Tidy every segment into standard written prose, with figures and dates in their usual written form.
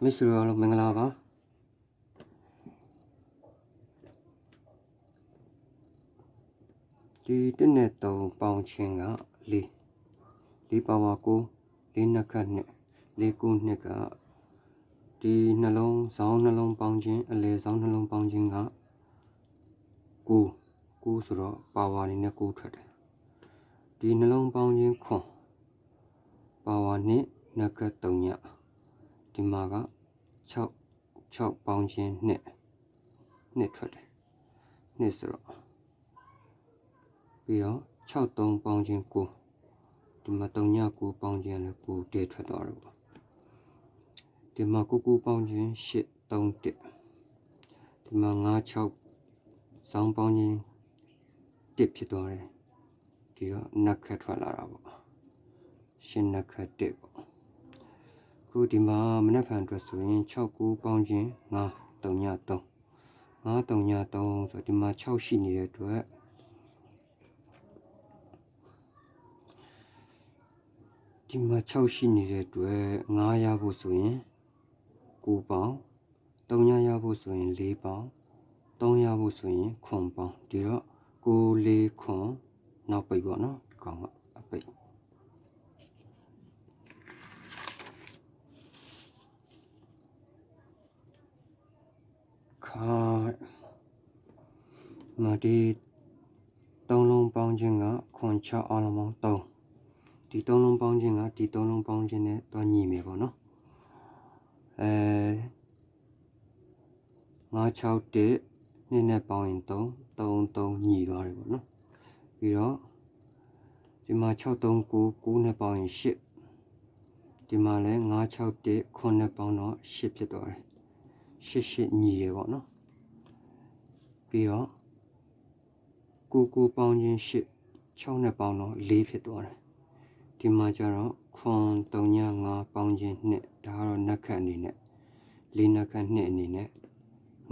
မိတ်ဆွေတို့အားလုံးမင်္ဂလာပါဒီတစ်နဲ့3ပေါင်းချင်းက4ပါဝါ9 4နှစ်ခတ်နဲ့4 9နှစ်ကဒီနှလုံးဇောင်းနှလုံးပေါင်းချင်းအလယ်ဇောင်းနှလုံးပေါင်းချင်းက9ဆိုတော့ပါဝါအနေနဲ့9ထွက်တယ်ဒီနှလုံးပေါင်းချင်းခွန်ပါဝါ2နှစ်ခတ်3ညဒီမှာက6ပေါင်းချင်း2ထွက်တယ်2ဆိုတော့ပြီးတော့6 3ပေါင်းချင်း9ဒီမှာ3ည9ပေါင်းချင်းလည်း9တည်းထွက်သွားတယ်ပေါ့ဒီမှာ9ပေါင်းချင်း8 3 1ဒီမှာ5 6ဇောင်းပေါင်းချင်း1ဖြစ်သွားတယ်ဒီတော့နက်ခတ်ထွက်လာတာပေါ့ရှင်းနက်ခတ်1ပေါ့ခုဒီမှာမနက်ဖြန်အတွက်ဆိုရင်6 9ပေါင်းချင်း5 3ည3 5 3ည3ဆိုဒီမှာ6ရှိနေတဲ့အတွက်ဒီမှာ6ရှိနေတဲ့အတွက်5ရဖို့ဆိုရင်9ပေါင်း3ညရဖို့ဆိုရင်4ပေါင်း3ရဖို့ဆိုရင်9ပေါင်းဒီတော့9 4 9နောက်ပိတ်ပေါ့နော်ဒီကောင်ကအပိတ်ခါမဒီ3လုံးပေါင်းခြင်းကခွန်6အားလုံးပေါင်း3ဒီ3လုံးပေါင်းခြင်းကဒီ3လုံးပေါင်းခြင်းနဲ့တော့ညီမယ်ပေါ့နော်5 6 1နှစ်နဲ့ပေါင်းရင်3 3ညီသွားတယ်ပေါ့နော်ပြီးတော့ဒီမှာ6 3 9 9နဲ့ပေါင်းရင်8ဒီမှာလည်း5 6 1 9နဲ့ပေါင်းတော့8ဖြစ်သွားတယ်8ညီရပေါ့နော်ပြီးတော့9 9ပေါင်းခြင်း8 6နဲ့ပေါင်းတော့4ဖြစ်သွားတယ်ဒီမှာကျတော့ခွန်3ည5ပေါင်းခြင်း2ဒါကတော့နက်ခတ်အနေနဲ့4နက်ခတ်2အနေနဲ့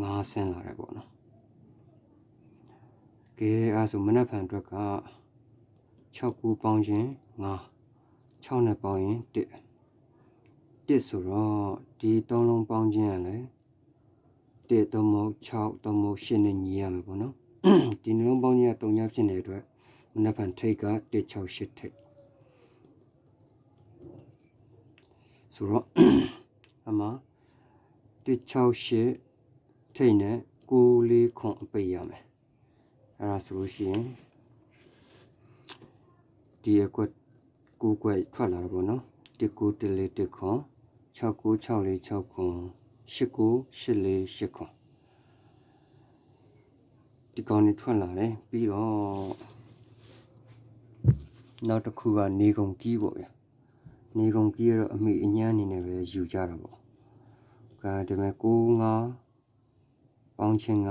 5ဆင်းလာတယ်ပေါ့နော်ကဲအဲဆိုမနက်ဖြန်အတွက်က6 9ပေါင်းခြင်း5 6နဲ့ပေါင်းရင်1ဆိုတော့ဒီ3လုံးပေါင်းခြင်းကလည်း1 3မဟုတ်6 3မဟုတ်8နဲ့ညီရမယ်ပေါ့နော်ဒီနှလုံးပေါင်းခြင်းက3ညဖြစ်နေတဲ့အတွက်မနက်ဖြန်ထိတ်က1 6 8ထိတ်ဆိုတော့အမှ1 6 8ထိတ်နဲ့9 4 9အပိတ်ရမယ်အဲ့ဒါဆိုလို့ရှိရင်ဒီအကွက်9ကွက်ထွက်လာတယ်ပေါ့နော်1 9 1 4 1ခွန်6 9 6 4 6ခွန်8 9 8 4 8ခွန်ဒီကောင်တွေထွက်လာတယ်ပြီးတော့နောက်တစ်ခုကနေကုန်ကြီးပေါ့ဗျာနေကုန်ကြီးရတော့အမိအညမ်းအနေနဲ့ပဲယူကြတာပေါ့ဒါပေမဲ့9 5ပေါင်းချင်းက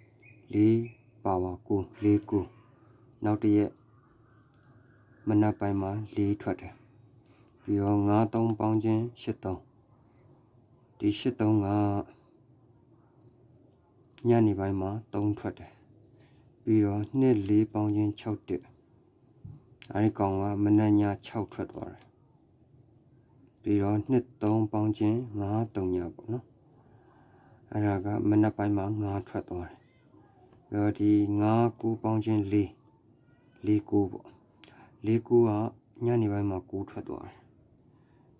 4ပါဝါ9 4 9နောက်တစ်ရက်မနက်ပိုင်းမှာ4ထွက်တယ်ပြီးတော့5 3ပေါင်းချင်း8 3ဒီ8 3ကညနေပိုင်းမှာ3ထွက်တယ်ပြီးတော့2 4ပေါင်းချင်း6 1အဲဒီကောင်ကမနက်ည6ထွက်သွားတယ်ပြီးတော့2 3ပေါင်းချင်း5 3ညပေါ့နော်အဲ့ဒါကမနက်ပိုင်းမှာ5ထွက်သွားတယ်ပြီးတော့ဒီ5 9ပေါင်းချင်း4 9ပေါ့4 9ကညနေပိုင်းမှာ9ထွက်သွားတယ်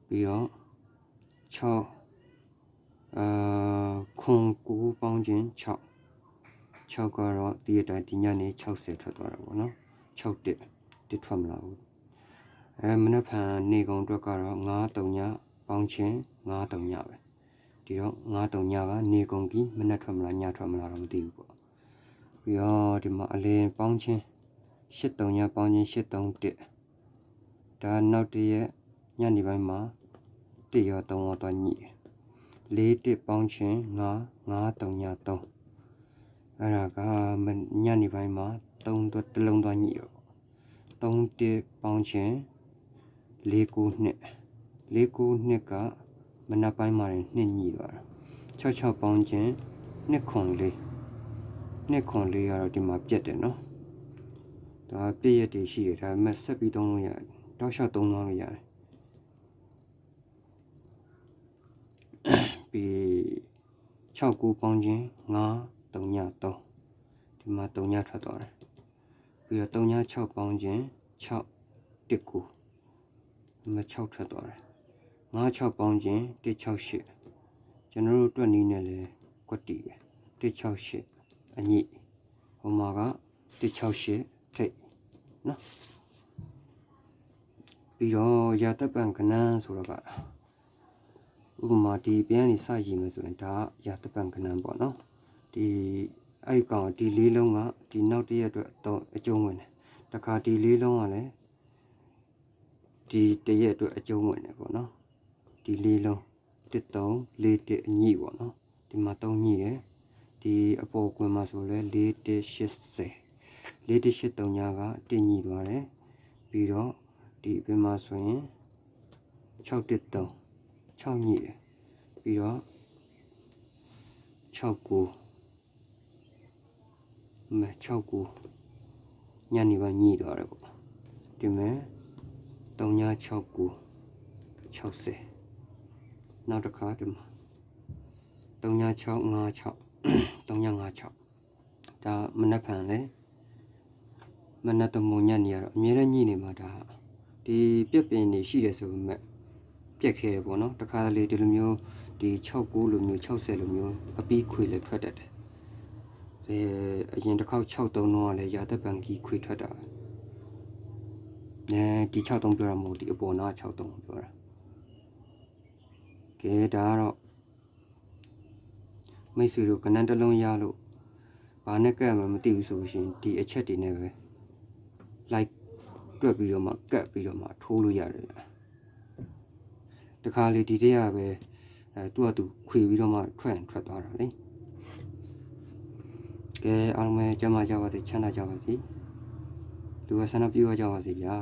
ပြီးတော့6ခွန်9ပေါင်းချင်း6ကတော့ဒီအတိုင်းဒီညနေ60ထွက်သွားတာပေါ့နော်6 1ထွက်မလာဘူးမနက်ဖြန်နေကုန်အတွက်ကတော့9 3ညပေါင်းချင်း9 3ညပဲဒီတော့9 3ညကနေကုန်ကြီးမနက်ထွက်မလားညထွက်မလားတော့မသိဘူးပေါ့ပြီးတော့ဒီမှာအလင်းပေါင်းချင်း8 3ညပေါင်းချင်း8 3 1ဒါနောက်တရက်ညနေပိုင်းမှာ1ရော3ရောတော့ညိတယ်4 1ပေါင်းချင်း9 3ည3အဲ့ဒါကညနေပိုင်းမှာ3တစ်လုံးတော့ညိတော့3 1ပေါင်းချင်း4 9 2 4 9 2ကမနက်ပိုင်းမှာ2ညိသွားတာ6 6ပေါင်းချင်း2ခွန်4 2ခွန်4ကတော့ဒီမှာပြတ်တယ်နော်ဒါပြည့်ရက်တွေရှိတယ်ဒါပေမဲ့ဆက်ပြီးသုံးလို့ရတယ်တောက်လျှောက်သုံးသွားလို့ရတယ် ပြီး6ကိုပေါင်းခြင်း9 3ည3ဒီမှာ3ညထွက်သွားတယ်ပြီးတော့3ည6ပေါင်းခြင်း6 1 9ဒီမှာ6ထွက်သွားတယ်9 6ပေါင်းခြင်း1 6 8ကျွန်တော်တို့တွက်နည်းနဲ့လဲကွက်တီပဲ1 6 8အညိဟိုမှာက1 6 8ထိတ်နော်ပြီးတော့ရာတပ်ပံကဏန်းဆိုတော့ကဥပမာဒီပြန်နေစရည်မယ်ဆိုရင်ဒါကရာတပ်ပံကဏန်းပေါ့နော်ဒီအဲ့ကောင်ဒီလေးလုံးကဒီနောက်တစ်ရက်အတွက်အကျုံးဝင်တယ်တခါဒီလေးလုံးကလည်းဒီတစ်ရက်အတွက်အကျုံးဝင်တယ်ပေါ့နော်ဒီလေးလုံး1 3 4 1အညိပေါ့နော်ဒီမှာ3ညိတယ်ဒီအပေါ်ကွင်မှာဆိုလဲ4 1 80 4 1 8 3ညက1ညိသွားတယ်ပြီးတော့ဒီအပြင်မှာဆိုရင်6 1 3 6ညိတယ်ပြီးတော့6 96 9ညနေပိုင်းညိသွားတယ်ပေါ့ဒီမဲ့3ည6 9 60နောက်တစ်ခါဒီမှာ3ည6 5 6 3ည5 6ဒါမနက်ဖြန်လေမနက်တမုံညနေရတော့အမြဲတမ်းညိနေမှာဒါဒီပြက်ပင်နေရှိတယ်ဆိုပေမဲ့ပြက်ခဲတယ်ပေါ့နော်တခါလေဒီလိုမျိုးဒီ6 9လိုမျိုး60လိုမျိုးအပီးခွေလည်းထွက်တတ်တယ်အရင်တစ်ခေါက်6 3တော့ကလည်းရာသက်ပံကြီးခွေထွက်တာဒီ6 3ပြောတာမဟုတ်ဒီအပေါ်နာ6 3ပြောတာကဲဒါကတော့မိတ်ဆွေတို့ကဏ္ဍတစ်လုံးရလို့ဘာနဲ့ကပ်မှမသိဘူးဆိုရှင်ဒီအချက်တွေနဲ့ပဲလိုက်တွက်ပြီးတော့မှကပ်ပြီးတော့မှထိုးလို့ရတယ်တခါလေဒီတည်းကပဲသူ့အတူခွေပြီးတော့မှထွက်သွားတာလေကဲအားလုံးပဲကျမ်းမာကြပါစေချမ်းသာကြပါစေလူကဆန္ဒပြုကြပါစေဗျာ